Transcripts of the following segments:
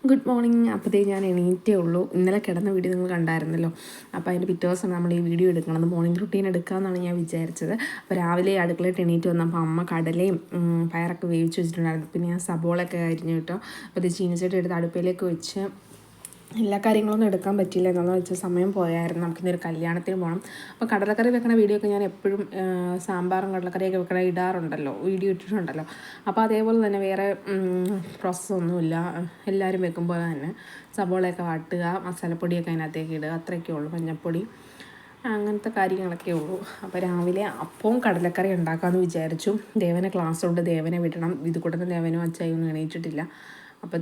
Good morning. അപ്പോഴത്തേക്ക് ഞാൻ എണീറ്റേ ഉള്ളൂ. ഇന്നലെ കിടന്ന വീഡിയോ നിങ്ങൾ കണ്ടായിരുന്നല്ലോ. അപ്പോൾ അതിൻ്റെ പിറ്റേ ദിവസം നമ്മൾ ഈ വീഡിയോ എടുക്കണം, മോർണിംഗ് റുട്ടീൻ എടുക്കാമെന്നാണ് ഞാൻ വിചാരിച്ചത്. അപ്പോൾ രാവിലെ അടുക്കളയിട്ട് എണീറ്റ് വന്നപ്പോൾ അമ്മ കടലയും പയറൊക്കെ വേവിച്ച് വെച്ചിട്ടുണ്ടായിരുന്നു. പിന്നെ ഞാൻ സബോളയൊക്കെ അരിഞ്ഞു കേട്ടോ. അപ്പോൾ ഇത് ചീനച്ചട്ടി എടുത്ത് അടുപ്പിലേക്ക് വെച്ച് എല്ലാ കാര്യങ്ങളൊന്നും എടുക്കാൻ പറ്റില്ല, എന്താണെന്ന് വെച്ചാൽ സമയം പോയായിരുന്നു. നമുക്കിന്നൊരു കല്യാണത്തിന് പോകണം. അപ്പോൾ കടലക്കറി വെക്കണ വീഡിയോ ഒക്കെ ഞാൻ എപ്പോഴും സാമ്പാറും കടലക്കറിയൊക്കെ വെക്കണ ഇടാറുണ്ടല്ലോ, വീഡിയോ ഇട്ടിട്ടുണ്ടല്ലോ. അപ്പോൾ അതേപോലെ തന്നെ വേറെ പ്രോസസ്സൊന്നുമില്ല. എല്ലാവരും വെക്കുമ്പോൾ തന്നെ സബോളയൊക്കെ വാട്ടുക, മസാലപ്പൊടിയൊക്കെ അതിനകത്തേക്ക് ഇടുക, അത്രയൊക്കെ ഉള്ളൂ. മഞ്ഞൾപ്പൊടി അങ്ങനത്തെ കാര്യങ്ങളൊക്കെ ഉള്ളൂ. അപ്പോൾ രാവിലെ അപ്പവും കടലക്കറി ഉണ്ടാക്കാമെന്ന് വിചാരിച്ചു. ദേവനെ ക്ലാസ്സുണ്ട്, ദേവനെ വിടണം. ഇത് കൂടെ ദേവനും അച്ചായൊന്നും എണീറ്റിട്ടില്ല. അപ്പോൾ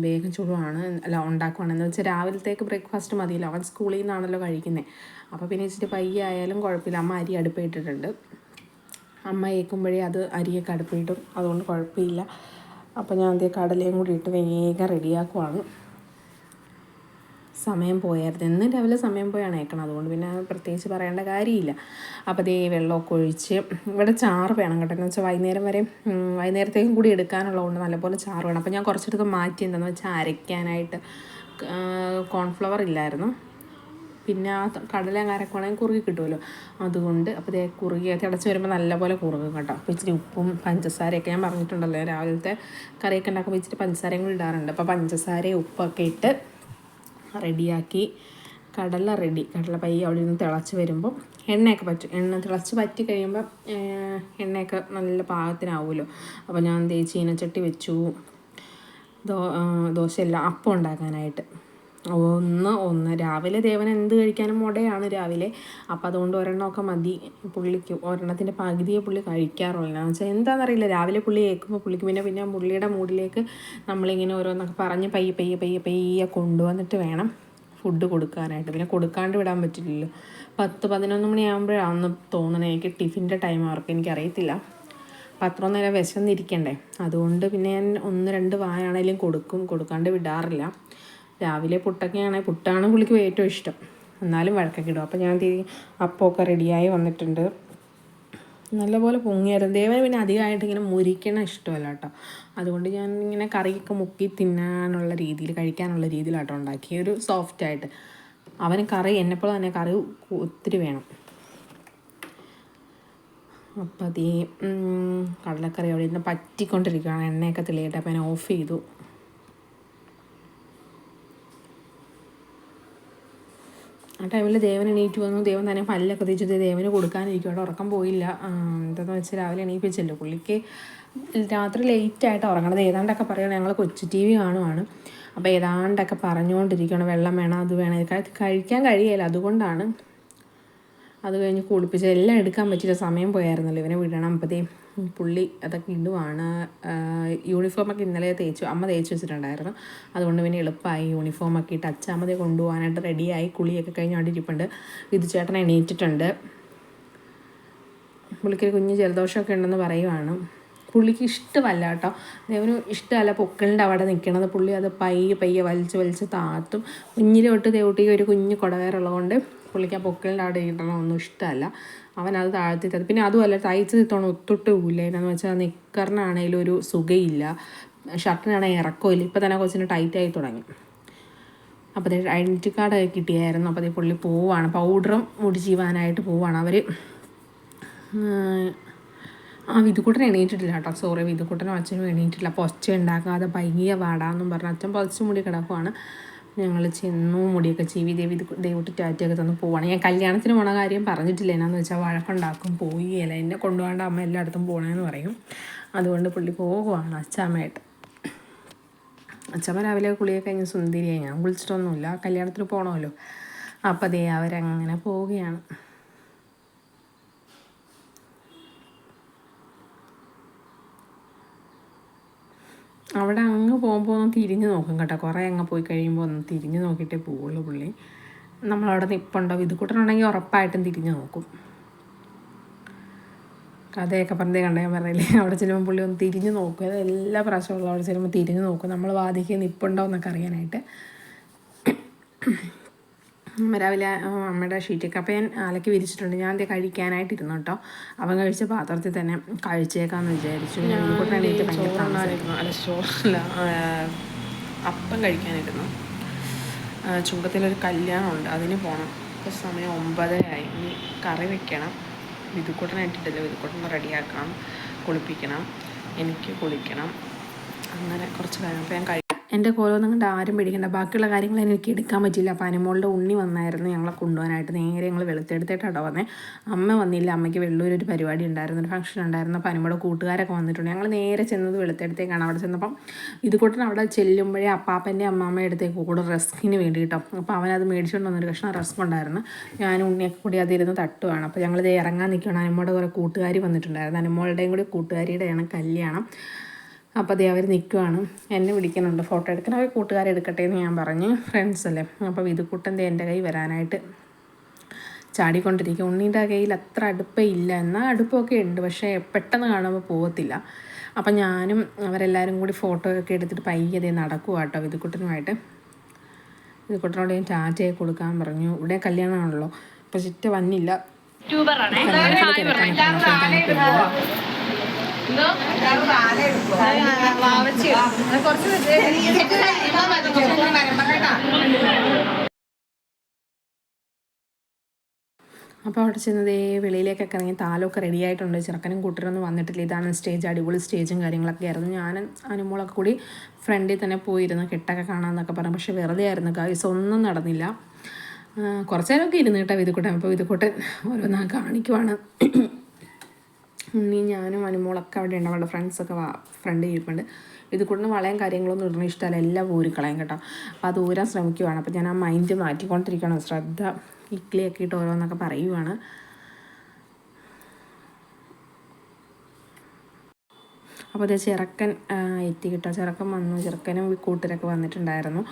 വേഗം ചുടുവാണ്, അല്ല ഉണ്ടാക്കുവാണെന്ന് വെച്ചാൽ രാവിലത്തേക്ക് ബ്രേക്ക്ഫാസ്റ്റ് മതിയല്ലോ, അവൻ സ്കൂളിൽ നിന്നാണല്ലോ കഴിക്കുന്നത്. അപ്പോൾ പിന്നെ ഇച്ചിരി പയ്യെ ആയാലും കുഴപ്പമില്ല. അമ്മ അരി അടുപ്പിട്ടിട്ടുണ്ട്. അമ്മ ഏൽക്കുമ്പോഴേ അത് അരിയൊക്കെ അടുപ്പിട്ടും, അതുകൊണ്ട് കുഴപ്പമില്ല. അപ്പോൾ ഞാൻ കടലയും കൂടി ഇട്ട് വേഗം റെഡിയാക്കുവാണ്. സമയം പോയായിരുന്നു, എന്നും രാവിലെ സമയം പോയാണ് ഏക്കണം, അതുകൊണ്ട് പിന്നെ പ്രത്യേകിച്ച് പറയേണ്ട കാര്യമില്ല. അപ്പോൾ വെള്ളമൊക്കെ ഒഴിച്ച് ഇവിടെ ചാറ് വേണം കേട്ടോ, എന്ന് വെച്ചാൽ വൈകുന്നേരത്തേക്കും കൂടി എടുക്കാനുള്ളതുകൊണ്ട് നല്ലപോലെ ചാറ് വേണം. അപ്പോൾ ഞാൻ കുറച്ചെടുത്ത് മാറ്റി, എന്താണെന്ന് വെച്ചാൽ അരയ്ക്കാനായിട്ട് കോൺഫ്ലവർ ഇല്ലായിരുന്നു. പിന്നെ ആ കടല അരക്കുവാണെങ്കിൽ കുറുകി കിട്ടുമല്ലോ, അതുകൊണ്ട്. അപ്പോൾ കുറുകി തിളച്ച് വരുമ്പോൾ നല്ലപോലെ കുറുകും കേട്ടോ. അപ്പോൾ ഇച്ചിരി ഉപ്പും പഞ്ചസാരയൊക്കെ ഞാൻ പറഞ്ഞിട്ടുണ്ടല്ലോ, രാവിലത്തെ കറിയൊക്കെ ഉണ്ടാക്കുമ്പോൾ ഇച്ചിരി പഞ്ചസാരയും കൂടി ഇടാറുണ്ട്. അപ്പോൾ പഞ്ചസാരയും ഉപ്പൊക്കെ ഇട്ട് റെഡിയാക്കി. കടല പയ്യെ അവിടെ നിന്ന് തിളച്ച് വരുമ്പോൾ എണ്ണയൊക്കെ എണ്ണ തിളച്ച് പറ്റി കഴിയുമ്പോൾ എണ്ണയൊക്കെ നല്ല പാകത്തിനാവുമല്ലോ. അപ്പോൾ ഞാൻ ചീനച്ചട്ടി വെച്ചു, ദോശയല്ല അപ്പം ഉണ്ടാക്കാനായിട്ട്. ഒന്ന് രാവിലെ ദേവൻ എന്ത് കഴിക്കാനും മുടയാണ് രാവിലെ. അപ്പോൾ അതുകൊണ്ട് ഒരെണ്ണമൊക്കെ മതി പുള്ളിക്ക്. ഒരെണ്ണത്തിൻ്റെ പകുതിയെ പുള്ളി കഴിക്കാറുള്ളൂ. എന്ന് വെച്ചാൽ എന്താണെന്നറിയില്ല, രാവിലെ പുള്ളി കേൾക്കുമ്പോൾ പുള്ളിക്ക് പിന്നെ പുള്ളിയുടെ മൂഡിലേക്ക് നമ്മളിങ്ങനെ ഓരോന്നൊക്കെ പറഞ്ഞ് പയ്യെ കൊണ്ടുവന്നിട്ട് വേണം ഫുഡ് കൊടുക്കാനായിട്ട്. പിന്നെ കൊടുക്കാണ്ട് വിടാൻ പറ്റില്ലല്ലോ. 10-11 മണിയാകുമ്പോഴാണെന്ന് തോന്നണേ, എനിക്ക് ടിഫിൻ്റെ ടൈം അവർക്ക്, എനിക്കറിയത്തില്ല. അപ്പം അത്രയും നേരം വിശന്നിരിക്കണ്ടേ, അതുകൊണ്ട് പിന്നെ ഞാൻ 1-2 വായാണേലും കൊടുക്കാണ്ട് വിടാറില്ല. രാവിലെ പുട്ടാണ് പുള്ളിക്ക് ഏറ്റവും ഇഷ്ടം, എന്നാലും വഴക്കൊക്കെ ഇടും. അപ്പോൾ ഞാൻ അപ്പമൊക്കെ റെഡിയായി വന്നിട്ടുണ്ട്. നല്ലപോലെ പൊങ്ങിയായിരുന്നു. ദേവന് പിന്നെ അധികമായിട്ട് ഇങ്ങനെ മുരിക്കണ ഇഷ്ടമല്ല കേട്ടോ, അതുകൊണ്ട് ഞാൻ ഇങ്ങനെ കറിയൊക്കെ മുക്കി തിന്നാനുള്ള രീതിയിൽ, കഴിക്കാനുള്ള രീതിയിലാട്ടോ ഉണ്ടാക്കി, ഒരു സോഫ്റ്റായിട്ട്. അവന് കറി എന്നെപ്പോലെ തന്നെ കറി ഒത്തിരി വേണം. അപ്പം കടലക്കറി അവിടെ ഇരുന്ന് പറ്റിക്കൊണ്ടിരിക്കുകയാണ്, എണ്ണയൊക്കെ തെളിയട്ടെ. അപ്പം ഞാൻ ഓഫ് ചെയ്തു. ആ ടൈമിൽ ദേവൻ എണീറ്റ് വന്നു. ദേവൻ തന്നെ പല്ലൊക്കെ തേച്ചിട്ട് ദേവന് കൊടുക്കാനിരിക്കും. അവിടെ ഉറക്കം പോയില്ല. എന്താണെന്ന് വെച്ചാൽ രാവിലെ എണീപ്പിച്ചല്ലോ. പുള്ളിക്ക് രാത്രി ലേറ്റായിട്ട് ഉറങ്ങണത്. ഏതാണ്ടൊക്കെ പറയുകയാണ്, ഞങ്ങൾ കൊച്ചു TV കാണുവാണ്. അപ്പോൾ ഏതാണ്ടൊക്കെ പറഞ്ഞുകൊണ്ടിരിക്കുകയാണ്, വെള്ളം വേണം, അത് വേണം, കഴിക്കാൻ കഴിയില്ല, അതുകൊണ്ടാണ്. അത് കഴിഞ്ഞ് കുളിപ്പിച്ച് എല്ലാം എടുക്കാൻ പറ്റില്ല, സമയം പോയായിരുന്നല്ലോ, ഇവനെ വിടണം. അപ്പോൾ പുള്ളി അതൊക്കെ ഇടുവാണ്. യൂണിഫോമൊക്കെ ഇന്നലെ അമ്മ തേച്ച് വെച്ചിട്ടുണ്ടായിരുന്നു, അതുകൊണ്ട് പിന്നെ എളുപ്പമായി. യൂണിഫോമൊക്കെ ഇട്ട് അച്ഛാമ്മതെ കൊണ്ടുപോകാനായിട്ട് റെഡിയായി. കുളിയൊക്കെ കഴിഞ്ഞ് അവിടെ ഇരിപ്പുണ്ട്. വിധുചേട്ടൻ എണീറ്റിട്ടുണ്ട്. പുള്ളിക്കൊരു കുഞ്ഞ് ജലദോഷമൊക്കെ ഉണ്ടെന്ന് പറയുവാണ്. പുള്ളിക്ക് ഇഷ്ടമല്ല കേട്ടോ, ദേവന് ഇഷ്ടമല്ല പൊക്കിളിൻ്റെ അവിടെ നിൽക്കണത്. പുള്ളി അത് പയ്യെ വലിച്ച് താത്തും. കുഞ്ഞിലെ തൊട്ട് ദേവൂട്ടിക്ക് ഒരു കുഞ്ഞ് കുടവേറുള്ളതുകൊണ്ട് പുള്ളിക്ക് ആ പൊക്കിളിൻ്റെ അവിടെ ഇടണമൊന്നും ഇഷ്ടമല്ല. അവനത് താഴ്ത്തി തരും. പിന്നെ അതുമല്ല, തയ്ച്ച് തിത്തോണം ഒത്തൊട്ട് പോവില്ല. എന്നാന്ന് വെച്ചാൽ നിക്കറിനാണെങ്കിലും ഒരു സുഖമില്ല, ഷർട്ടിനാണെങ്കിൽ ഇറക്കമില്ല. ഇപ്പോൾ തന്നെ കൊച്ചിന് ടൈറ്റായി തുടങ്ങി. അപ്പോൾ ഐഡൻറ്റിറ്റി കാർഡ് കിട്ടിയായിരുന്നു. അപ്പോൾ പുള്ളി പോവാണ്, പൗഡറും മുടി ചീവാനായിട്ട് പോവാണ്. അവർ വിധുക്കുട്ടൻ എണീറ്റിട്ടില്ല കേട്ടോ, സോറി, വിധുക്കുട്ടനും അച്ഛനും എണീറ്റിട്ടില്ല. അപ്പോൾ ഒച്ച ഉണ്ടാക്കാതെ പയ്യെ വാടാന്നും പറഞ്ഞ് അച്ഛൻ പതിച്ച് മുടി കിടക്കുവാണ്. ഞങ്ങൾ ചെന്നു, മുടിയൊക്കെ ചീവി ദേവൂട്ടി ടാറ്റയൊക്കെ തന്ന് പോവാണ്. ഞാൻ കല്യാണത്തിന് പോണ കാര്യം പറഞ്ഞിട്ടില്ല, എന്നാന്ന് വെച്ചാൽ വഴക്കുണ്ടാക്കും, പോയില്ല, എന്നെ കൊണ്ടുപോകാണ്ട് അമ്മ എല്ലായിടത്തും പോകണമെന്ന് പറയും. അതുകൊണ്ട് പുള്ളി പോകുവാണ് അച്ഛാമ്മയായിട്ട്. അച്ഛമ്മ രാവിലെ കുളിയൊക്കെ കഴിഞ്ഞ് സുന്ദരിയായി. ഞാൻ കുളിച്ചിട്ടൊന്നുമില്ല, കല്യാണത്തിന് പോകണമല്ലോ. അപ്പോൾ അവരങ്ങനെ പോവുകയാണ്. അവിടെ അങ്ങ് പോകുമ്പോൾ ഒന്ന് തിരിഞ്ഞ് നോക്കും കേട്ടോ, കുറേ അങ്ങ് പോയി കഴിയുമ്പോൾ ഒന്ന് തിരിഞ്ഞ് നോക്കിയിട്ടേ പോവുള്ളൂ പുള്ളി. നമ്മളവിടെ നിൽപ്പുണ്ടോ, വിധുക്കുട്ടനുണ്ടെങ്കിൽ ഉറപ്പായിട്ടും തിരിഞ്ഞ് നോക്കും. കഥയൊക്കെ പറഞ്ഞേ കണ്ടേ, ഞാൻ പറയില്ലേ, അവിടെ ചെല്ലുമ്പോൾ പുള്ളി ഒന്ന് തിരിഞ്ഞ് നോക്കും. അത് എല്ലാ പ്രാവശ്യമുള്ള അവിടെ ചെല്ലുമ്പോൾ തിരിഞ്ഞ് നോക്കും, നമ്മൾ വാതിക്ക് നിൽപ്പുണ്ടോ എന്നൊക്കെ അറിയാനായിട്ട്. രാവിലെ അമ്മയുടെ ഷീറ്റൊക്കെ അപ്പോൾ ഞാൻ അലക്കി വിരിച്ചിട്ടുണ്ട്. ഞാൻ അത് കഴിക്കാനായിട്ടിരുന്നു കേട്ടോ. അവൻ കഴിച്ച പാത്രത്തിൽ തന്നെ കഴിച്ചേക്കാമെന്ന് വിചാരിച്ചു. ചോറുണ്ടായിരുന്നു, അല്ല ചോറല്ല, അപ്പം കഴിക്കാനിരുന്നു. ചുങ്കത്തിലൊരു കല്യാണമുണ്ട്, അതിന് പോകണം. ഇപ്പോൾ സമയം 9:30 ഇനി കറി വെക്കണം. വിതുക്കൂട്ടനായിട്ടിട്ടില്ല, വിതുക്കൂട്ടനെ റെഡിയാക്കണം, കുളിപ്പിക്കണം, എനിക്ക് കുളിക്കണം, അങ്ങനെ കുറച്ച് കാര്യം. അപ്പോൾ ഞാൻ എൻ്റെ കോലമൊന്നും കണ്ട് ആരും പേടിക്കണ്ട. ബാക്കിയുള്ള കാര്യങ്ങൾ എനിക്ക് എടുക്കാൻ പറ്റില്ല. അപ്പോൾ അനുമോളുടെ ഉണ്ണി വന്നായിരുന്നു ഞങ്ങളെ കൊണ്ടുപോകാനായിട്ട്. നേരെ ഞങ്ങൾ വെളുത്തെടുത്തിട്ടാണ് വന്നത്. അമ്മ വന്നില്ല, അമ്മയ്ക്ക് വെള്ളൂരൊരു പരിപാടി ഉണ്ടായിരുന്നു, ഒരു ഫംഗ്ഷൻ ഉണ്ടായിരുന്നു. അപ്പോൾ അനുമോളുടെ കൂട്ടുകാരൊക്കെ വന്നിട്ടുണ്ട്. ഞങ്ങൾ നേരെ ചെന്നത് വെളുത്തെടുത്തേക്കാണ്. അവിടെ ചെന്നപ്പം ഇതുകൂട്ടൻ അവിടെ ചെല്ലുമ്പോഴേ അപ്പാപ്പൻ്റെ അമ്മാമ്മയുടെ അടുത്തേക്ക് കൂടെ റസ്കിന് വേണ്ടിയിട്ടോ. അപ്പോൾ അവനത് മേടിച്ചുകൊണ്ട് വന്നൊരു കഷ്ണം റസ്ക് ഉണ്ടായിരുന്നു. ഞാനും ഉണ്ണിയൊക്കെ കൂടി അതിരുന്ന് തട്ടുവാണ്. അപ്പോൾ ഞങ്ങളിത് ഇറങ്ങാൻ നിൽക്കുകയാണ്. അനുമോളുടെ കുറേ കൂട്ടുകാർ വന്നിട്ടുണ്ടായിരുന്നു. അനുമോളുടെയും കൂടി കൂട്ടുകാരിയുടെയാണ് കല്യാണം. അപ്പോൾ അതേ അവർ നിൽക്കുവാണ്, എന്നെ വിളിക്കുന്നുണ്ട്, ഫോട്ടോ എടുക്കണം. അവർ കൂട്ടുകാരെടുക്കട്ടെ എന്ന് ഞാൻ പറഞ്ഞു, ഫ്രണ്ട്സ് അല്ലേ. അപ്പോൾ വിതുക്കുട്ടൻ്റെ എൻ്റെ കൈ വരാനായിട്ട് ചാടിക്കൊണ്ടിരിക്കും. ഉണ്ണീൻ്റെ കയ്യിൽ അത്ര അടുപ്പമില്ല, എന്നാൽ അടുപ്പമൊക്കെ ഉണ്ട്, പക്ഷേ പെട്ടെന്ന് കാണുമ്പോൾ പോകത്തില്ല. അപ്പം ഞാനും അവരെല്ലാവരും കൂടി ഫോട്ടോ ഒക്കെ എടുത്തിട്ട് പയ്യതേ നടക്കുക കേട്ടോ വിതുക്കുട്ടനുമായിട്ട്. വിതുക്കുട്ടനോട് ഞാൻ ടാറ്റയൊക്കെ കൊടുക്കാൻ പറഞ്ഞു. ഇവിടെ കല്യാണമാണല്ലോ, അപ്പോൾ ചിറ്റ വന്നില്ല. അപ്പോൾ അവിടെ ചെന്നതേ വെളിയിലേക്കൊക്കെ ഇറങ്ങി താലമൊക്കെ റെഡി ആയിട്ടുണ്ട്. ചെറുക്കനും കൂട്ടരൊന്നും വന്നിട്ടില്ല. ഇതാണ് സ്റ്റേജ്, അടിപൊളി സ്റ്റേജും കാര്യങ്ങളൊക്കെ ആയിരുന്നു. ഞാനും അനുമോളൊക്കെ കൂടി ഫ്രണ്ടിൽ തന്നെ പോയിരുന്നു കെട്ടൊക്കെ കാണാമെന്നൊക്കെ പറഞ്ഞു. പക്ഷേ വെറുതെ ആയിരുന്നു ഗൈസ്, ഒന്നും നടന്നില്ല. കുറച്ച് നേരമൊക്കെ ഇരുന്ന് കേട്ടോ വിതുക്കൂട്ടൻ. അപ്പോൾ വിതുക്കൂട്ടൻ ഓരോന്നാ കാണിക്കുവാണ്. ഉണ്ണി ഞാനും അനുമോളൊക്കെ അവിടെ ഉണ്ട്, അവളുടെ ഫ്രണ്ട്സൊക്കെ ഫ്രണ്ട് ഇരിപ്പുണ്ട്. വിതുക്കൂട്ടന് വളയും കാര്യങ്ങളൊന്നും ഇടുന്ന ഇഷ്ടമല്ല, എല്ലാം ഊരിക്കളയും കേട്ടോ. അപ്പോൾ അത് ഊരാൻ ശ്രമിക്കുവാണ്. അപ്പോൾ ഞാൻ ആ മൈൻഡ് മാറ്റിക്കൊണ്ടിരിക്കുകയാണ്, ശ്രദ്ധ ഇക്ലിയൊക്കെ ഇട്ട് ഓരോന്നൊക്കെ പറയുവാണ്. അപ്പോൾ അത് ചെറുക്കൻ എത്തി കിട്ടോ. ചെറുക്കൻ വന്നു, ചെറുക്കനും കൂട്ടരൊക്കെ വന്നിട്ടുണ്ടായിരുന്നു.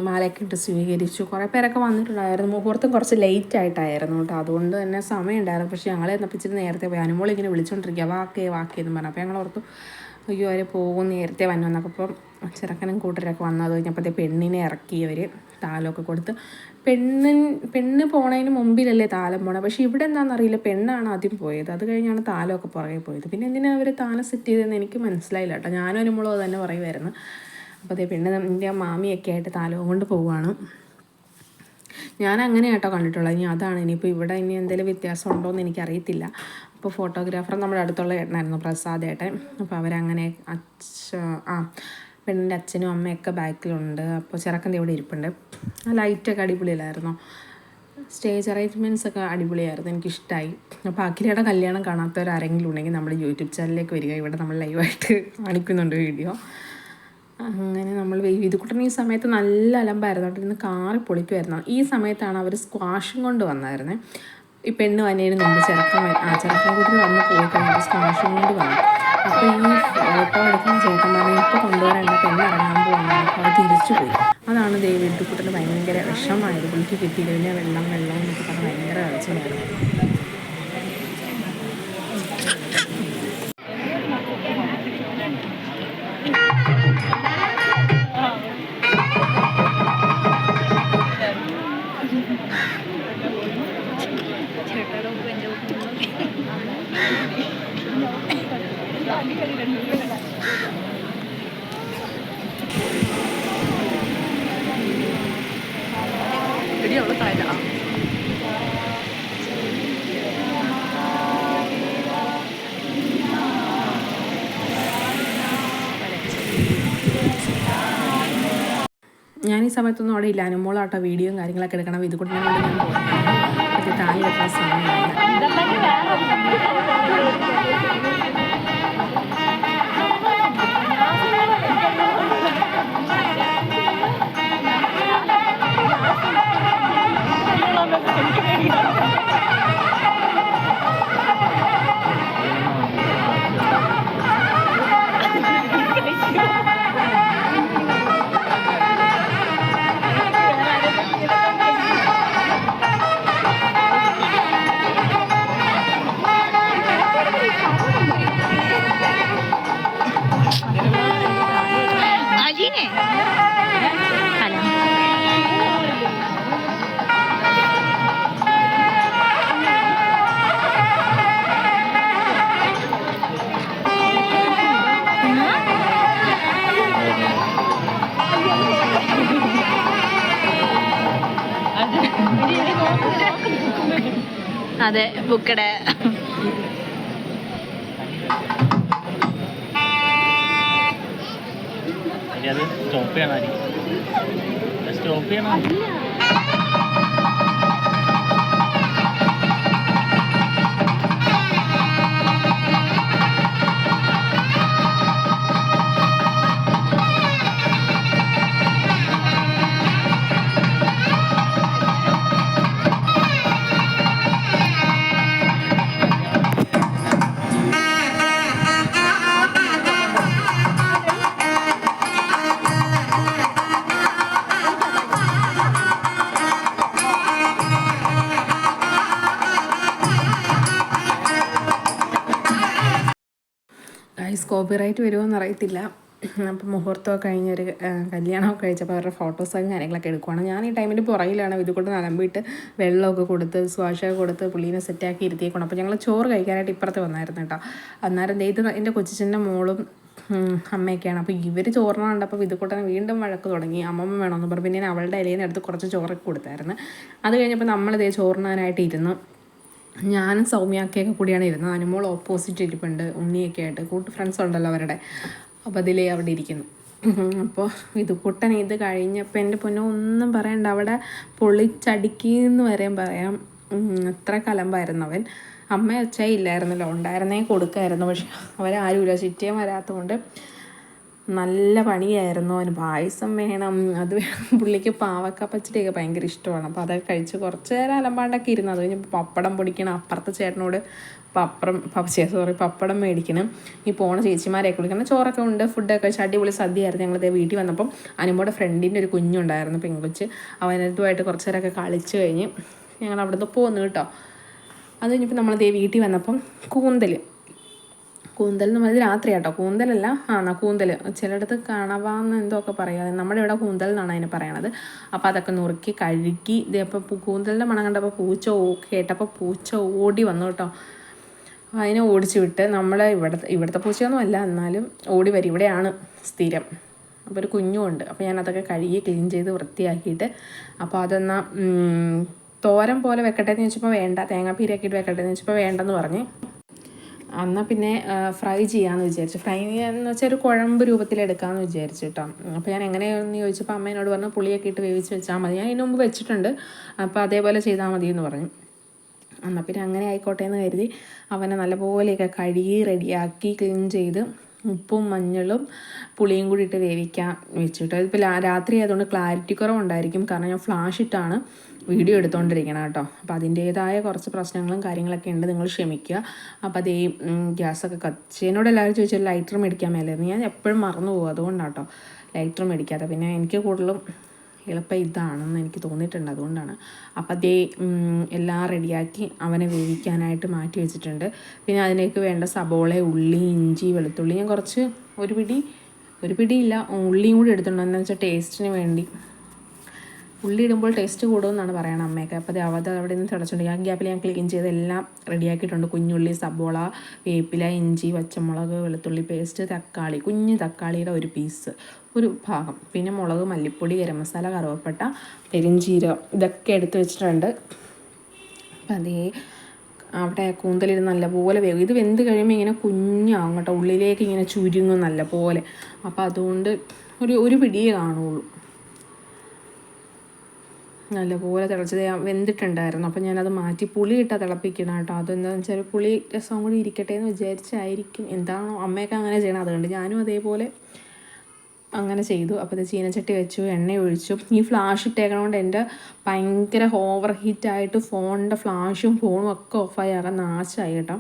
മാലയൊക്കെ ഇട്ട് സ്വീകരിച്ചു. കുറേ പേരൊക്കെ വന്നിട്ടുണ്ടായിരുന്നു. മുഹൂർത്തം കുറച്ച് ലേറ്റ് ആയിട്ടായിരുന്നു കേട്ടോ, അതുകൊണ്ട് തന്നെ സമയം ഉണ്ടായിരുന്നു. പക്ഷേ ഞങ്ങളെ എന്നപ്പിച്ചിട്ട് നേരത്തെ പോയി. അനുമോൾ ഇങ്ങനെ വിളിച്ചുകൊണ്ടിരിക്കുക വാക്കേ എന്ന് പറഞ്ഞു. അപ്പോൾ ഞങ്ങൾ ഓർത്തു അയ്യോ അവർ പോകും, നേരത്തെ വന്നു എന്നൊക്കെ. അപ്പം ചെറുക്കനും കൂട്ടരൊക്കെ വന്നു. അത് കഴിഞ്ഞപ്പോഴത്തെ പെണ്ണിനെ ഇറക്കി അവർ താലമൊക്കെ കൊടുത്ത്. പെണ്ണ് പോണതിന് മുമ്പിലല്ലേ താലം പോണത്. പക്ഷേ ഇവിടെ എന്താണെന്നറിയില്ല, പെണ്ണാണ് ആദ്യം പോയത്, അത് കഴിഞ്ഞാണ് താലമൊക്കെ പുറകെ പോയത്. പിന്നെ എന്തിനാണ് അവർ താലം സെറ്റ് ചെയ്തതെന്ന് എനിക്ക് മനസ്സിലായില്ല കേട്ടോ. ഞാനും അനുമോളും അത് തന്നെ പറയുമായിരുന്നു. അപ്പോൾ അതേ പെണ്ണിൻ്റെ മാമിയൊക്കെ ആയിട്ട് താലവും കൊണ്ട് പോവുകയാണ്. ഞാൻ അങ്ങനെ കേട്ടോ കണ്ടിട്ടുള്ളത്. ഇനി അതാണ്, ഇനിയിപ്പോൾ ഇവിടെ ഇനി എന്തെങ്കിലും വ്യത്യാസം ഉണ്ടോ എന്ന് എനിക്കറിയത്തില്ല. അപ്പോൾ ഫോട്ടോഗ്രാഫർ നമ്മുടെ അടുത്തുള്ള ഏട്ടനായിരുന്നു, പ്രസാദ് ഏട്ടൻ. അപ്പോൾ അവരങ്ങനെ പെണ്ണിൻ്റെ അച്ഛനും അമ്മയൊക്കെ ബാക്കിലുണ്ട്. അപ്പോൾ ചെറുക്കൻ്റെ ഇവിടെ ഇരിപ്പുണ്ട്. ആ ലൈറ്റൊക്കെ അടിപൊളിയല്ലായിരുന്നോ, സ്റ്റേജ് അറേഞ്ച്മെൻറ്റ്സ് ഒക്കെ അടിപൊളിയായിരുന്നു, എനിക്കിഷ്ടമായി. അപ്പോൾ അഖിലയുടെ കല്യാണം കാണാത്തവരാരെങ്കിലും ഉണ്ടെങ്കിൽ നമ്മുടെ യൂട്യൂബ് ചാനലിലേക്ക് വരിക, ഇവിടെ നമ്മൾ ലൈവായിട്ട് കാണിക്കുന്നുണ്ട് വീഡിയോ. അങ്ങനെ നമ്മൾ വിതുക്കുട്ടൻ ഈ സമയത്ത് നല്ല അലമ്പായിരുന്നു കേട്ടോ, ഇന്ന് കാറി പൊളിക്കുമായിരുന്നു. ഈ സമയത്താണ് അവർ സ്ക്വാഷും കൊണ്ട് വന്നായിരുന്നേ. ഈ പെണ്ണ് വന്നതിന് മുമ്പ് ചെറുക്കൻ കൂട്ടി വന്ന് പോയി കഴിഞ്ഞിട്ട് സ്ക്വാഷും കൊണ്ട് വന്നു. അപ്പോൾ ഈ ഫോട്ടോ എടുക്കുന്ന ചേട്ടൻ പറഞ്ഞു ഇപ്പോൾ കൊണ്ടുവരേണ്ട, പെണ്ണ് ഇറങ്ങാൻ പോകുന്നു. അപ്പോൾ അത് തിരിച്ചു പോയി. അതാണ് വിതുക്കുട്ടന് ഭയങ്കര വിഷമമായത്. പുള്ളിക്ക് കിട്ടിയില്ല. പിന്നെ വെള്ളം എന്നൊക്കെ പറഞ്ഞ് ഭയങ്കര കളിച്ചിട്ടുണ്ടായിരുന്നു. ഞാൻ ഈ സമയത്തൊന്നും അവിടെ ഇല്ല. അനുമോളാട്ടോ വീഡിയോയും കാര്യങ്ങളൊക്കെ എടുക്കണം. വിതുക്കുട്ടനെ കൊണ്ട് ഞാൻ പോകുന്നത് അത് താലി വെക്കുന്ന സമയമാണ്. അതെ ബുക്കടെ സ്റ്റോപ്പ് ചെയ്യണം. കോപ്പിറൈറ്റ് വരുമോയെന്ന് അറിയത്തില്ല. അപ്പം മുഹൂർത്തമൊക്കെ കഴിഞ്ഞൊരു കല്യാണമൊക്കെ കഴിച്ചപ്പോൾ അവരുടെ ഫോട്ടോസും കാര്യങ്ങളൊക്കെ എടുക്കുവാണ്. ഞാൻ ഈ ടൈമിൽ പുറകിലാണ് ഇതുകൊണ്ട് നലമ്പിയിട്ട് വെള്ളമൊക്കെ കൊടുത്ത് സ്വാഷൊക്കെ കൊടുത്ത് പുള്ളീനെ സെറ്റാക്കി ഇരുത്തിയേക്കണം. അപ്പോൾ ഞങ്ങൾ ചോറ് കഴിക്കാനായിട്ട് ഇപ്പുറത്ത് വന്നായിരുന്നു കേട്ടോ. അന്നേരം ഇത് എൻ്റെ കൊച്ചിൻ്റെ മോളും അമ്മയൊക്കെയാണ്. അപ്പോൾ ഇവർ ചോറിന് കണ്ടപ്പോൾ വിതുക്കൂട്ടനെ വീണ്ടും വഴക്ക് തുടങ്ങി. അമ്മമ്മ വേണമെന്ന് പറഞ്ഞു. പിന്നെ അവളുടെ ഇലയിൽ നിന്ന് എടുത്ത് കുറച്ച് ചോറൊക്കെ കൊടുത്തായിരുന്നു. അത് കഴിഞ്ഞപ്പോൾ നമ്മളിതേ ചോറിനാനായിട്ട് ഇരുന്നു. ഞാനും സൗമ്യാക്കയൊക്കെ കൂടിയാണ് ഇരുന്നത്. അനുമോൾ ഓപ്പോസിറ്റ് ഇരിപ്പുണ്ട് ഉണ്ണിയൊക്കെ ആയിട്ട്. കൂട്ട് ഫ്രണ്ട്സ് ഉണ്ടല്ലോ അവരുടെ. അപ്പോൾ അതിലേ അവിടെ ഇരിക്കുന്നു. അപ്പോൾ വിതുക്കുട്ടൻ ഇത് കഴിഞ്ഞപ്പോൾ എൻ്റെ പൊന്നോ ഒന്നും പറയണ്ട, അവിടെ പൊളിച്ചടിക്കുമെന്ന് വരെയും പറയാം. അത്ര കലമ്പായിരുന്നു അവൻ. അമ്മ അച്ഛയില്ലായിരുന്നല്ലോ, ഉണ്ടായിരുന്നേ കൊടുക്കായിരുന്നു. പക്ഷെ അവരാരുമില്ല, ചിറ്റയും വരാത്തതുകൊണ്ട് നല്ല പണിയായിരുന്നു. അവന് പായസം വേണം, അത് വേണം. പുള്ളിക്ക് പാവക്ക പച്ചടിയൊക്കെ ഭയങ്കര ഇഷ്ടമാണ്. അപ്പോൾ അതൊക്കെ കഴിച്ച് കുറച്ച് നേരം അലമ്പാണ്ടൊക്കെ ഇരുന്നു. അത് കഴിഞ്ഞ് പപ്പടം പൊടിക്കണം. അപ്പുറത്തെ ചേട്ടനോട് പപ്പടം മേടിക്കണം. ഈ പോണ ചേച്ചിമാരെയൊക്കെ വിളിക്കണം. ചോറൊക്കെ ഉണ്ട്, ഫുഡൊക്കെ കഴിച്ച് അടിപൊളി സദ്യയായിരുന്നു. ഞങ്ങളിതേ വീട്ടിൽ വന്നപ്പം അനുമോടെ ഫ്രണ്ടിൻ്റെ ഒരു കുഞ്ഞുണ്ടായിരുന്നു, പെങ്കൊച്ച്. അവനതുമായിട്ട് കുറച്ച് നേരമൊക്കെ കളിച്ച് കഴിഞ്ഞ് ഞങ്ങൾ അവിടുന്ന് പോന്നു കേട്ടോ. അത് കഴിഞ്ഞപ്പോൾ നമ്മളിതേ വീട്ടിൽ വന്നപ്പം കൂന്തൽ എന്ന് പറഞ്ഞത് രാത്രി കേട്ടോ. കൂന്തലല്ല, കൂന്തൽ ചിലയിടത്ത് കണവാന്ന് എന്തൊക്കെ പറയുക. നമ്മുടെ ഇവിടെ കൂന്തൽ എന്നാണ് അതിന് പറയണത്. അപ്പോൾ അതൊക്കെ നുറുക്കി കഴുകി ഇതേപ്പോൾ കൂന്തലിൻ്റെ മണം കണ്ടപ്പോൾ കേട്ടപ്പോൾ പൂച്ച ഓടി വന്നു കേട്ടോ. അതിനെ ഓടിച്ചു വിട്ട്. നമ്മളെ ഇവിടുത്തെ പൂച്ചയൊന്നും അല്ല, എന്നാലും ഓടി വരും. ഇവിടെയാണ് സ്ഥിരം. അപ്പോൾ ഒരു കുഞ്ഞുമുണ്ട്. അപ്പോൾ ഞാനതൊക്കെ കഴുകി ക്ലീൻ ചെയ്ത് വൃത്തിയാക്കിയിട്ട് അപ്പോൾ അതെന്നാൽ തോരൻ പോലെ വെക്കട്ടെ എന്ന് വെച്ചപ്പോൾ വേണ്ട, തേങ്ങാപ്പീരയാക്കിയിട്ട് വെക്കട്ടെ എന്ന് വെച്ചപ്പോൾ വേണ്ടെന്ന് പറഞ്ഞ്. എന്നാൽ പിന്നെ ഫ്രൈ ചെയ്യാമെന്ന് വിചാരിച്ചു. ഫ്രൈ ചെയ്യാന്ന് വെച്ചാൽ ഒരു കുഴമ്പ് രൂപത്തിലെടുക്കാമെന്ന് വിചാരിച്ചു കേട്ടോ. അപ്പോൾ ഞാൻ എങ്ങനെയാണെന്ന് ചോദിച്ചപ്പോൾ അമ്മേനോട് പറഞ്ഞു പുളിയൊക്കെ ഇട്ട് വേവിച്ച് വെച്ചാൽ മതി. ഞാൻ ഇതിന് മുമ്പ് വെച്ചിട്ടുണ്ട്, അപ്പോൾ അതേപോലെ ചെയ്താൽ മതി എന്ന് പറഞ്ഞു. എന്നാൽ പിന്നെ അങ്ങനെ ആയിക്കോട്ടെ എന്ന് കരുതി അവനെ നല്ലപോലെയൊക്കെ കഴുകി റെഡിയാക്കി ക്ലീൻ ചെയ്ത് ഉപ്പും മഞ്ഞളും പുളിയും കൂടി ഇട്ട് വേവിക്കാൻ വെച്ചിട്ട്. ഇതിപ്പോൾ രാത്രി ആയതുകൊണ്ട് ക്ലാരിറ്റി കുറവുണ്ടായിരിക്കും, കാരണം ഞാൻ ഫ്ലാഷ് ഇട്ടാണ് വീഡിയോ എടുത്തുകൊണ്ടിരിക്കണം കേട്ടോ. അപ്പോൾ അതിൻ്റേതായ കുറച്ച് പ്രശ്നങ്ങളും കാര്യങ്ങളൊക്കെ ഉണ്ട്, നിങ്ങൾ ക്ഷമിക്കുക. അപ്പോൾ അതേ ഗ്യാസൊക്കെ കത്തിച്ച് എന്നോട് എല്ലാവരും ചോദിച്ചാൽ ലൈറ്റർ മേടിക്കാൻ മേലായിരുന്നു. ഞാൻ എപ്പോഴും മറന്നു പോകും, അതുകൊണ്ടാണ് കേട്ടോ ലൈറ്റർ മേടിക്കാതെ. പിന്നെ എനിക്ക് കൂടുതലും എളുപ്പം ഇതാണെന്ന് എനിക്ക് തോന്നിയിട്ടുണ്ട്, അതുകൊണ്ടാണ്. അപ്പം അതേ എല്ലാം റെഡിയാക്കി അവനെ വേവിക്കാനായിട്ട് മാറ്റി വെച്ചിട്ടുണ്ട്. പിന്നെ അതിലേക്ക് വേണ്ട സബോള, ഉള്ളി, ഇഞ്ചി, വെളുത്തുള്ളി ഞാൻ കുറച്ച് ഒരു പിടിയില്ല ഉള്ളിയും കൂടി എടുത്തിട്ടുണ്ട്. എന്താണെന്ന് വെച്ചാൽ ടേസ്റ്റിന് വേണ്ടി. ഉള്ളി ഇടുമ്പോൾ ടേസ്റ്റ് കൂടുമെന്നാണ് പറയണം അമ്മയൊക്കെ. അപ്പോൾ അത് അവിടെ നിന്ന് തിളച്ചിട്ടുണ്ട്. ആ ഗ്യാപ്പിൽ ഞാൻ ക്ലീൻ ചെയ്ത് എല്ലാം റെഡിയാക്കിയിട്ടുണ്ട്. കുഞ്ഞുള്ളി, സബോള, വേപ്പില, ഇഞ്ചി, പച്ചമുളക്, വെളുത്തുള്ളി പേസ്റ്റ്, തക്കാളി, കുഞ്ഞ് തക്കാളിയുടെ ഒരു പീസ്, ഒരു ഭാഗം, പിന്നെ മുളക്, മല്ലിപ്പൊടി, ഗരം മസാല, കറുവപ്പട്ട, പെരിഞ്ചീരകം ഇതൊക്കെ എടുത്ത് വെച്ചിട്ടുണ്ട്. അപ്പം അതേ അവിടെ കൂന്തലിൽ നല്ലപോലെ വേവും. ഇത് വെന്ത് കഴിയുമ്പോൾ ഇങ്ങനെ കുഞ്ഞാവും കേട്ടോ, ഉള്ളിലേക്ക് ഇങ്ങനെ ചുരുങ്ങും നല്ലപോലെ. അപ്പോൾ അതുകൊണ്ട് ഒരു പിടിയേ കാണുള്ളൂ. നല്ലപോലെ തിളച്ചത് വെന്തിട്ടുണ്ടായിരുന്നു. അപ്പോൾ ഞാനത് മാറ്റി പുളി ഇട്ടാൽ തിളപ്പിക്കണം കേട്ടോ. അതെന്താണെന്ന് വെച്ചാൽ പുളി രസം കൂടി ഇരിക്കട്ടെ എന്ന് വിചാരിച്ചായിരിക്കും. എന്താണോ അമ്മയൊക്കെ അങ്ങനെ ചെയ്യണം, അതുകൊണ്ട് ഞാനും അതേപോലെ അങ്ങനെ ചെയ്തു. അപ്പോൾ ഇത് ചീനച്ചട്ടി വെച്ചു, എണ്ണ ഒഴിച്ചു. ഈ ഫ്ലാഷ് ഇട്ടേക്കണോണ്ട് എൻ്റെ ഭയങ്കര ഓവർ ഹീറ്റായിട്ട് ഫോണിൻ്റെ ഫ്ലാഷും ഫോണും ഒക്കെ ഓഫായി ആകാൻ നാശമായി കേട്ടോ.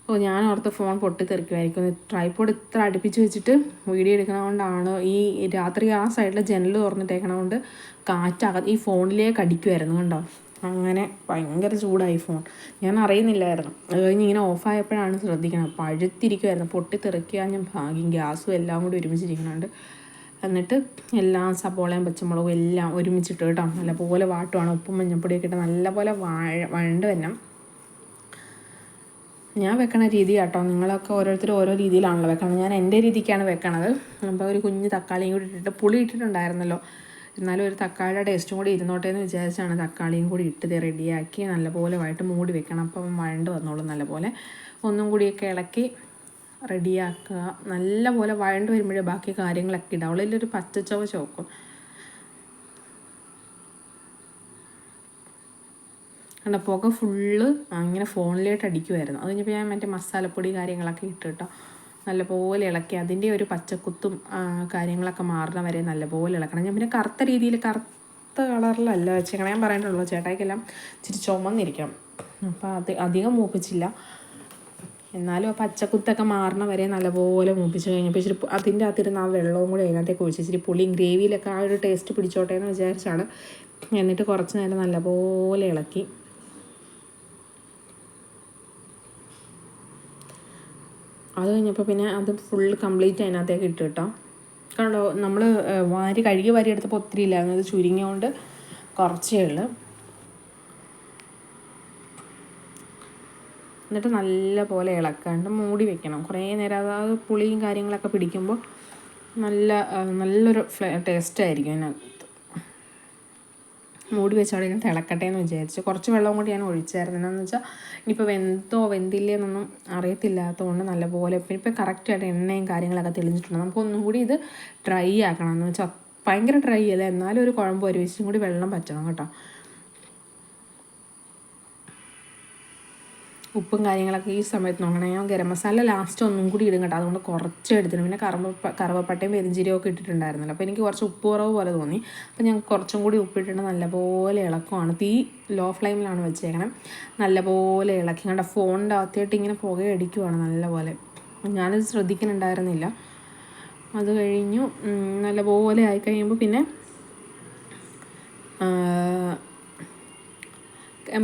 ഓ ഞാൻ ഓർത്ത് ഫോൺ പൊട്ടിത്തെറിക്കുമായിരിക്കും. ട്രൈപോഡ് ഇത്ര അടുപ്പിച്ച് വെച്ചിട്ട് വീഡിയോ എടുക്കണതുകൊണ്ടാണ്. ഈ രാത്രി ആ സൈഡിൽ ജനൽ തുറന്നിട്ടേക്കണതുകൊണ്ട് ഈ ഫോണിലേക്ക് അടിക്കുമായിരുന്നു കണ്ടോ. അങ്ങനെ ഭയങ്കര ചൂടായി ഫോൺ, ഞാൻ അറിയുന്നില്ലായിരുന്നു. അത് കഴിഞ്ഞ് ഇങ്ങനെ ഓഫായപ്പോഴാണ് ശ്രദ്ധിക്കണം. പഴുത്തിരിക്കുമായിരുന്നു, പൊട്ടിത്തെറിക്കുക ഞാൻ ഭാഗ്യം. ഗ്യാസും എല്ലാം കൂടി ഒരുമിച്ചിരിക്കണുണ്ട്. എന്നിട്ട് എല്ലാം സബോളയും പച്ചമുളകും എല്ലാം ഒരുമിച്ചിട്ട് കേട്ടോ നല്ലപോലെ വാട്ടുവാണ്. ഉപ്പും മഞ്ഞൾപ്പൊടിയൊക്കെ ഇട്ട് നല്ലപോലെ വഴണ്ട് വരണം. ഞാൻ വെക്കണ രീതി കേട്ടോ, നിങ്ങളൊക്കെ ഓരോരുത്തരും ഓരോ രീതിയിലാണല്ലോ വെക്കണം. ഞാൻ എൻ്റെ രീതിക്കാണ് വെക്കണത്. അപ്പോൾ ഒരു കുഞ്ഞ് തക്കാളിയും കൂടി ഇട്ടിട്ട് പുളി ഇട്ടിട്ടുണ്ടായിരുന്നല്ലോ. എന്നാലും ഒരു തക്കാളിയുടെ ടേസ്റ്റും കൂടി ഇരുന്നോട്ടെ എന്ന് വിചാരിച്ചാണ് തക്കാളിയും കൂടി ഇട്ട് റെഡിയാക്കി നല്ലപോലെ മൂടി വെക്കണം. അപ്പം വഴണ്ട് വന്നോളും. നല്ലപോലെ ഒന്നും കൂടിയൊക്കെ ഇളക്കി റെഡിയാക്കുക. നല്ലപോലെ വഴണ്ട് വരുമ്പോഴേ ബാക്കി കാര്യങ്ങളൊക്കെ ഇടാം. അവളിലൊരു പച്ചച്ചവ ചോക്കും. കണ്ട പുക ഫുള്ള് ഇങ്ങനെ ഫോണിലോട്ട് അടിക്കുമായിരുന്നു. അത് കഴിഞ്ഞപ്പോൾ ഞാൻ മറ്റേ മസാലപ്പൊടി കാര്യങ്ങളൊക്കെ ഇട്ട് കേട്ടോ നല്ലപോലെ ഇളക്കി അതിൻ്റെ ഒരു പച്ചക്കുത്തും കാര്യങ്ങളൊക്കെ മാറുന്ന വരെ നല്ലപോലെ ഇളക്കണം. ഞാൻ പിന്നെ കറുത്ത രീതിയിൽ കറുത്ത കളറിലല്ല വെച്ചേക്കണം. ഞാൻ പറയേണ്ടതുള്ളൂ ചേട്ടായിക്കെല്ലാം ഇച്ചിരി ചുമന്നിരിക്കണം. അപ്പോൾ അധികം മൂപ്പിച്ചില്ല. എന്നാലും ആ പച്ചക്കുത്തൊക്കെ മാറുന്ന വരെ നല്ലപോലെ മൂപ്പിച്ച് കഴിഞ്ഞപ്പോൾ ഇച്ചിരി അതിൻ്റെ അകത്തിരുന്ന് ആ വെള്ളവും കൂടി അതിനകത്തേക്ക് ഒഴിച്ച് ഇച്ചിരി പുളിയും ഗ്രേവിയിലൊക്കെ ആ ഒരു ടേസ്റ്റ് പിടിച്ചോട്ടെ എന്ന് വിചാരിച്ചാണ്. എന്നിട്ട് കുറച്ച് നേരം നല്ലപോലെ ഇളക്കി. അത് കഴിഞ്ഞപ്പോൾ പിന്നെ അത് ഫുള്ള് കംപ്ലീറ്റ് അതിനകത്തേക്ക് ഇട്ട് കേട്ടോ. കണ്ടോ നമ്മൾ കഴുകി വാരി എടുത്തപ്പോൾ ഒത്തിരി ഇല്ലായിരുന്നു. അത് ചുരുങ്ങിയോണ്ട് കുറച്ചേ ഉള്ളൂ. എന്നിട്ട് നല്ല പോലെ ഇളക്കാണ്ട് മൂടി വെക്കണം കുറേ നേരം. അത് പുളിയും കാര്യങ്ങളൊക്കെ പിടിക്കുമ്പോൾ നല്ലൊരു ടേസ്റ്റായിരിക്കും അതിനകത്ത്. മൂടി വെച്ചോടെ ഇങ്ങനെ തിളക്കട്ടെ എന്ന് വിചാരിച്ചു. കുറച്ച് വെള്ളം കൂടി ഞാൻ ഒഴിച്ചായിരുന്നു. എന്നാന്ന് വെച്ചാൽ ഇനിയിപ്പോൾ വെന്തില്ലേന്നൊന്നും അറിയത്തില്ലാത്തതുകൊണ്ട് നല്ലപോലെ ഇപ്പോൾ കറക്റ്റായിട്ട് എണ്ണയും കാര്യങ്ങളൊക്കെ തെളിഞ്ഞിട്ടുണ്ട്. നമുക്കൊന്നും കൂടി ഇത് ഡ്രൈ ആക്കണം. എന്ന് വെച്ചാൽ ഭയങ്കര ഡ്രൈ അല്ല, എന്നാലും ഒരു കുഴമ്പ് ഒരു ഇച്ചിരി കൂടി വെള്ളം പറ്റണം കേട്ടോ. ഉപ്പും കാര്യങ്ങളൊക്കെ ഈ സമയത്ത് നോക്കണം. ഞാൻ ഗരം മസാല ലാസ്റ്റ് ഒന്നും കൂടി ഇടും കേട്ടോ. അതുകൊണ്ട് കുറച്ച് എടുത്തിട്ട് പിന്നെ കറുവപ്പട്ടയും പെരിഞ്ചീരകമൊക്കെ ഇട്ടിട്ടുണ്ടായിരുന്നല്ലോ. അപ്പോൾ എനിക്ക് കുറച്ച് ഉപ്പ് കുറവ് പോലെ തോന്നി. അപ്പോൾ ഞാൻ കുറച്ചും കൂടി ഉപ്പിട്ടിട്ട് നല്ലപോലെ ഇളക്കുവാണ്. തീ ലോ ഫ്ലെയിമിലാണ് വെച്ചേക്കണം. നല്ലപോലെ ഇളക്കി കണ്ട ഫോണിൻ്റെ അകത്തോട്ട് ഇങ്ങനെ പുകയടിക്കുവാണ് നല്ലപോലെ. ഞാനത് ശ്രദ്ധിക്കുന്നുണ്ടായിരുന്നില്ല. അത് കഴിഞ്ഞു നല്ലപോലെ ആയിക്കഴിയുമ്പോൾ പിന്നെ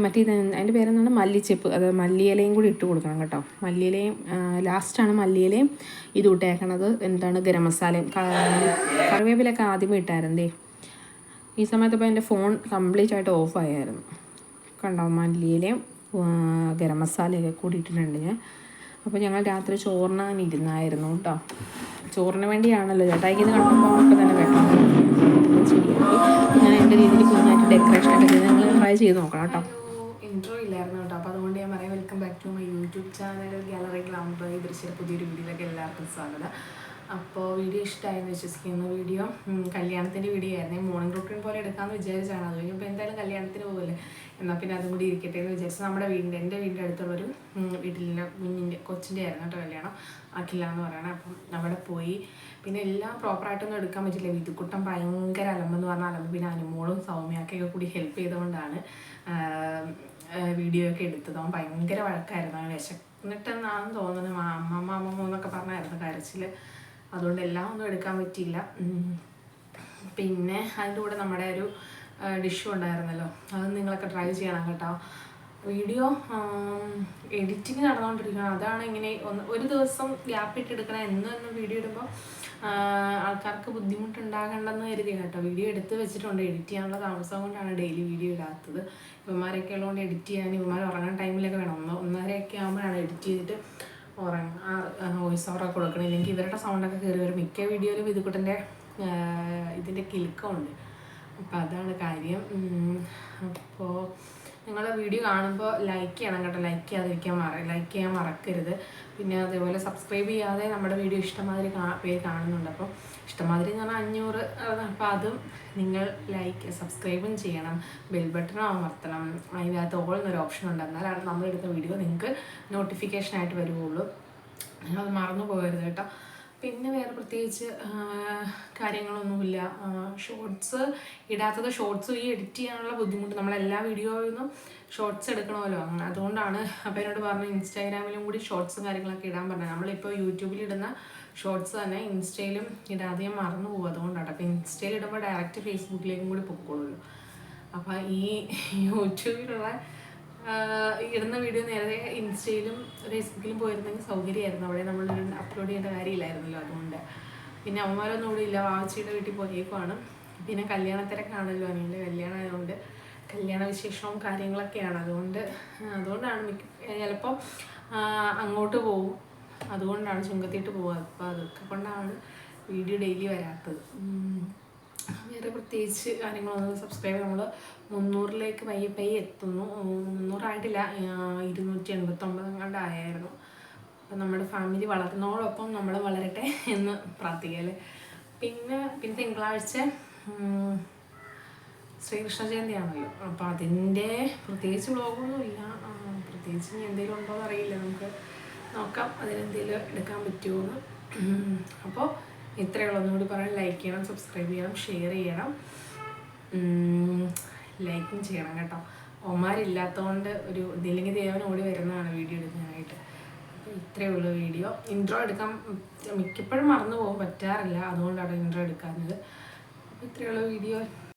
മറ്റേ അതിൻ്റെ പേരെന്താണ് മല്ലിച്ചെപ്പ്, അത് മല്ലിയിലയും കൂടി ഇട്ട് കൊടുക്കണം കേട്ടോ. മല്ലിയിലയും ലാസ്റ്റാണ് മല്ലിയിലയും ഇത് ഇട്ടേക്കണത്. എന്താണ് ഗരം മസാലയും കറിവേപ്പിലൊക്കെ ആദ്യമേ ഇട്ടായിരുന്നേ. ഈ സമയത്തപ്പോൾ എൻ്റെ ഫോൺ കംപ്ലീറ്റ് ആയിട്ട് ഓഫായിരുന്നു. കണ്ടോ മല്ലിയിലയും ഗരം മസാലയൊക്കെ കൂടി ഇട്ടിട്ടുണ്ട് ഞാൻ. അപ്പോൾ ഞങ്ങൾ രാത്രി ചോറിനാൻ ഇരുന്നായിരുന്നു കേട്ടോ. ചോറിന് വേണ്ടിയാണല്ലോ ചേട്ടായിക്ക് ഇത് കണ്ടുമ്പോൾ ഒക്കെ തന്നെ വെക്കണം. ശരിയാക്കി ഞാൻ എൻ്റെ രീതിയിൽ കുഞ്ഞായിട്ട് ഡെക്കറേഷനൊക്കെ ചെയ്ത് നിങ്ങൾ ട്രൈ ചെയ്ത് നോക്കണം കേട്ടോ. ഇൻട്രോ ഇല്ലായിരുന്നു കേട്ടോ. അപ്പോൾ അതുകൊണ്ട് ഞാൻ പറയാം welcome back to my YouTube channel Gallery Glamour Drishya പുതിയൊരു വീഡിയോയിലേക്ക് എല്ലാവർക്കും സ്വാഗതം. അപ്പോൾ വീഡിയോ ഇഷ്ടമായെന്ന് വിശ്വസിക്കുന്നു. വീഡിയോ കല്യാണത്തിൻ്റെ വീഡിയോ ആയിരുന്നു. മോർണിംഗ് റൂട്ടീൻ പോലെ എടുക്കാമെന്ന് വിചാരിച്ചാണ്. അത് കഴിഞ്ഞപ്പോൾ എന്തായാലും കല്യാണത്തിന് പോകല്ലേ, എന്നാൽ പിന്നെ അതും കൂടി ഇരിക്കട്ടെ എന്ന് വിചാരിച്ചു. എൻ്റെ വീടിൻ്റെ അടുത്തുള്ളൊരു വീട്ടിലെ കൊച്ചിൻ്റെ ആയിരുന്നു കേട്ടോ കല്യാണം. ആക്കില്ല എന്ന് പറയണം. അപ്പം അവിടെ പോയി. പിന്നെ എല്ലാം പ്രോപ്പറായിട്ടൊന്നും എടുക്കാൻ പറ്റില്ല. വിതുക്കുട്ടം ഭയങ്കര അലമ്പെന്ന് പറഞ്ഞാൽ അലമ്പ്. പിന്നെ അനുമോളും സൗമ്യയൊക്കെ കൂടി ഹെൽപ്പ് ചെയ്തുകൊണ്ടാണ് വീഡിയോ ഒക്കെ എടുത്തത്. അവൻ ഭയങ്കര വഴക്കായിരുന്നു. അവൻ വിശന്നിട്ടെന്നാണെന്ന് തോന്നുന്നത്. അമ്മമ്മ എന്നൊക്കെ പറഞ്ഞായിരുന്നു കരച്ചിൽ. അതുകൊണ്ട് എല്ലാം ഒന്നും എടുക്കാൻ പറ്റിയില്ല. പിന്നെ അതിൻ്റെ കൂടെ നമ്മുടെ ഒരു ഡിഷും ഉണ്ടായിരുന്നല്ലോ, അത് നിങ്ങളൊക്കെ ട്രൈ ചെയ്യണം കേട്ടോ. വീഡിയോ എഡിറ്റിങ് നടന്നുകൊണ്ടിരിക്കണം. അതാണ് ഇങ്ങനെ ഒരു ദിവസം ഗ്യാപ്പിട്ടെടുക്കണം. എന്നും വീഡിയോ ഇടുമ്പോൾ ആൾക്കാർക്ക് ബുദ്ധിമുട്ടുണ്ടാകണ്ടെന്ന് കരുതി കേട്ടോ വീഡിയോ എടുത്ത് വെച്ചിട്ടുണ്ട്. എഡിറ്റ് ചെയ്യാനുള്ള താമസം കൊണ്ടാണ് ഡെയിലി വീഡിയോ ഇടാത്തത്. ഇവന്മാരൊക്കെ ഉള്ളതുകൊണ്ട് എഡിറ്റ് ചെയ്യാൻ ഇവന്മാർ ഉറങ്ങാൻ ടൈമിലൊക്കെ വേണം. 1:30 ആകുമ്പോഴാണ് എഡിറ്റ് ചെയ്തിട്ട് വോയിസ് ഓവറൊക്കെ കൊടുക്കണം. ഇല്ലെങ്കിൽ ഇവരുടെ സൗണ്ടൊക്കെ കയറി വരും. മിക്ക വീഡിയോയിലും വിതുക്കുട്ടൻ്റെ ഇതിൻ്റെ കിലുക്കമുണ്ട്. അപ്പോൾ അതാണ് കാര്യം. അപ്പോൾ നിങ്ങൾ വീഡിയോ കാണുമ്പോൾ ലൈക്ക് ചെയ്യണം കേട്ടോ. ലൈക്ക് ചെയ്യാൻ മറക്കരുത്. പിന്നെ അതേപോലെ സബ്സ്ക്രൈബ് ചെയ്യാതെ നമ്മുടെ വീഡിയോ ഇഷ്ടമാതിരി പേര് കാണുന്നുണ്ട്. അപ്പോൾ ഇഷ്ടമാതിരി എന്ന് പറഞ്ഞാൽ 500. അപ്പോൾ അതും നിങ്ങൾ സബ്സ്ക്രൈബും ചെയ്യണം. ബെൽ ബട്ടൺ അമർത്തണം. അതിനകത്ത് ഓൾ എന്നൊരു ഓപ്ഷൻ ഉണ്ട്. എന്നാലാണ് നമ്മളെടുത്ത വീഡിയോ നിങ്ങൾക്ക് നോട്ടിഫിക്കേഷനായിട്ട് വരുള്ളൂ. അത് മറന്നു പോകരുത് കേട്ടോ. പിന്നെ വേറെ പ്രത്യേകിച്ച് കാര്യങ്ങളൊന്നുമില്ല. ഷോർട്സ് ഇടാത്തത് ഷോർട്സ് ഈ എഡിറ്റ് ചെയ്യാനുള്ള ബുദ്ധിമുട്ട്. നമ്മളെല്ലാ വീഡിയോയിൽ നിന്നും ഷോർട്സ് എടുക്കണമല്ലോ, അതുകൊണ്ടാണ്. അപ്പോൾ എന്നോട് പറഞ്ഞു ഇൻസ്റ്റാഗ്രാമിലും കൂടി ഷോർട്സും കാര്യങ്ങളൊക്കെ ഇടാൻ പറഞ്ഞു. നമ്മളിപ്പോൾ യൂട്യൂബിൽ ഇടുന്ന ഷോർട്സ് തന്നെ ഇൻസ്റ്റയിലും ഇടാതെ ഞാൻ മറന്നു പോകും. അതുകൊണ്ടാണ്. അപ്പോൾ ഇൻസ്റ്റയിൽ ഇടുമ്പോൾ ഡയറക്റ്റ് ഫേസ്ബുക്കിലേക്കും കൂടി പൊക്കോളൂ. അപ്പോൾ ഈ യൂട്യൂബിലുള്ള ഇടുന്ന വീഡിയോ നേരത്തെ ഇൻസ്റ്റയിലും ഫേസ്ബുക്കിലും പോയിരുന്നെങ്കിൽ സൗകര്യമായിരുന്നു. അവിടെ നമ്മൾ അപ്ലോഡ് ചെയ്യേണ്ട കാര്യമില്ലായിരുന്നല്ലോ. അതുകൊണ്ട് പിന്നെ അവന്മാരൊന്നും ഇവിടെ ഇല്ല. വാവച്ചിയുടെ വീട്ടിൽ പോയേക്കുവാണ്. പിന്നെ കല്യാണത്തിരക്കാണല്ലോ, അനിയൻ്റെ കല്യാണം ആയതുകൊണ്ട് കല്യാണ വിശേഷവും കാര്യങ്ങളൊക്കെയാണ്. അതുകൊണ്ടാണ് ചിലപ്പോൾ അങ്ങോട്ട് പോകും. അതുകൊണ്ടാണ് ചുങ്കത്തിയിട്ട് പോകുക. അപ്പോൾ അതൊക്കെ കൊണ്ടാണ് വീഡിയോ ഡെയിലി വരാത്തത്. വേറെ പ്രത്യേകിച്ച് കാര്യങ്ങളൊന്നും. സബ്സ്ക്രൈബ് നമ്മൾ 300ലേക്ക് പയ്യെ എത്തുന്നു. 300 ആയിട്ടില്ല, 289 എങ്ങാണ്ട് ആയായിരുന്നു. അപ്പം നമ്മുടെ ഫാമിലി വളർന്നതോടൊപ്പം നമ്മൾ വളരട്ടെ എന്ന് പ്രാർത്ഥിക്കുക. പിന്നെ തിങ്കളാഴ്ച ശ്രീകൃഷ്ണ ജയന്തിയാണല്ലോ. അപ്പോൾ അതിൻ്റെ പ്രത്യേകിച്ച് വ്ളോഗൊന്നുമില്ല. പ്രത്യേകിച്ച് ഇനി എന്തെങ്കിലും ഉണ്ടോ എന്ന് അറിയില്ല, നമുക്ക് നോക്കാം അതിനെന്തെങ്കിലും എടുക്കാൻ പറ്റുമോ എന്ന്. അപ്പോൾ ഇത്രയുള്ള ഒന്നുകൂടി പറയാൻ, ലൈക്ക് ചെയ്യണം, സബ്സ്ക്രൈബ് ചെയ്യണം, ഷെയർ ചെയ്യണം, ലൈക്കും ചെയ്യണം കേട്ടോ. ഓമാരില്ലാത്തതുകൊണ്ട് ഒരു ഇതില്ലെങ്കിൽ ദേവൻ ഓടി വരുന്നതാണ് വീഡിയോ എടുക്കാനായിട്ട്. അപ്പോൾ ഇത്രയേ ഉള്ളൂ വീഡിയോ. ഇൻട്രോ എടുക്കാൻ മിക്കപ്പോഴും മറന്നു പോകാൻ പറ്റാറില്ല, അതുകൊണ്ടാണ് ഇൻട്രോ എടുക്കാഞ്ഞത്. അപ്പോൾ ഇത്രയേ ഉള്ളൂ വീഡിയോ.